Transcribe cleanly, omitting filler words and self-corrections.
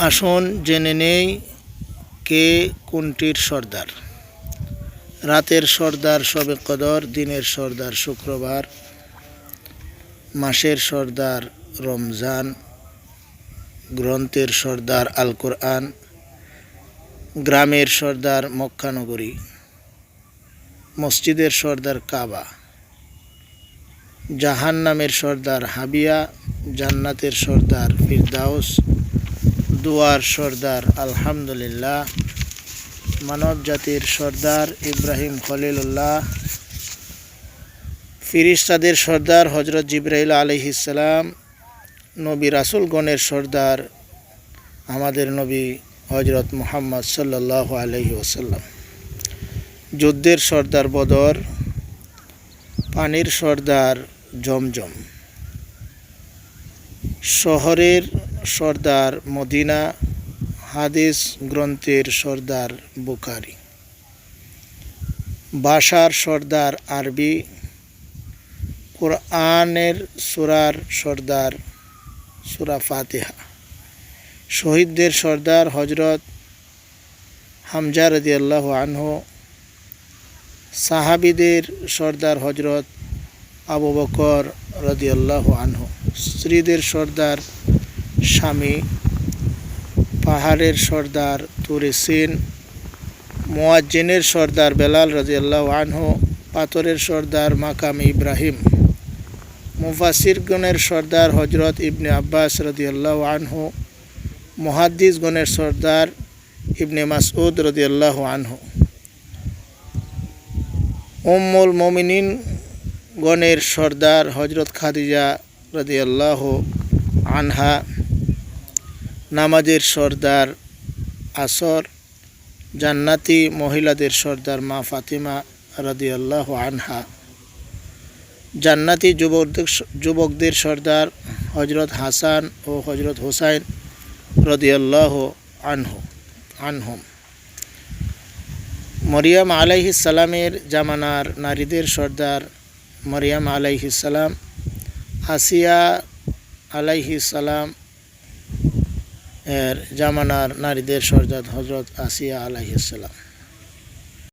আসুন জেনে নেই কে কোনটির সর্দার। রাতের সর্দার শবে কদর, দিনের সর্দার শুক্রবার, মাসের সর্দার রমজান, গ্রন্থের সর্দার আল কোরআন, গ্রামের সর্দার মক্কা নগরী, মসজিদের সর্দার কাবা, জাহান্নামের সর্দার হাবিয়া, জান্নাতের সর্দার ফিরদাউস, দুয়ার সর্দার আলহামদুলিল্লাহ, মানব জাতির সর্দার ইব্রাহিম খলিলুল্লাহ, ফিরিস্তাদের সর্দার হজরত জিবরাইল আলাইহিস সালাম, নবী রাসূলগণের সর্দার আমাদের নবী হজরত মুহাম্মদ সাল্লাল্লাহু আলাইহি ওয়াসাল্লাম, যুদ্ধের সর্দার বদর, পানির সর্দার জমজম, শহরের সর্দার মদিনা, হাদিস গ্রন্থের সর্দার বুখারী, ভাষার সর্দার আরবি, কোরআনের সূরার সর্দার সূরা ফাতিহা, শহীদদের সর্দার হজরত হামজা রাদিয়াল্লাহু আনহু, সাহাবীদের সর্দার হজরত আবু বকর রাদিয়াল্লাহু আনহু, স্ত্রীদের সর্দার স্বামী, পাহাড়ের সর্দার তুরে সিন, মুয়াজ্জিনের সর্দার বেলাল রাদিয়াল্লাহু আনহু, পাথরের সর্দার মাকাম ইব্রাহিম, মুফাসসিরগণের সর্দার হজরত ইবনে আব্বাস রাদিয়াল্লাহু আনহু, মুহাদ্দিসগণের সর্দার ইবনে মাসউদ রাদিয়াল্লাহু আনহু, উম্মুল মুমিনিন গণের সর্দার হজরত খাদিজা রাদিয়াল্লাহু আনহা, নামাজের সর্দার আসর, জান্নাতি মহিলাদের সর্দার মা ফাতিমা রাদিয়াল্লাহু আনহা, জান্নাতি যুবকদের সর্দার হজরত হাসান ও হজরত হুসাইন রাদিয়াল্লাহু আনহুম, মরিয়ম আলাইহিস সালামের জামানার নারীদের সর্দার মরিয়ম আলাইহিস সালাম, আসিয়া আলাইহিস সালাম এর জামানার নারীদের সর্দার হজরত আসিয়া আলাইহিস সালাম।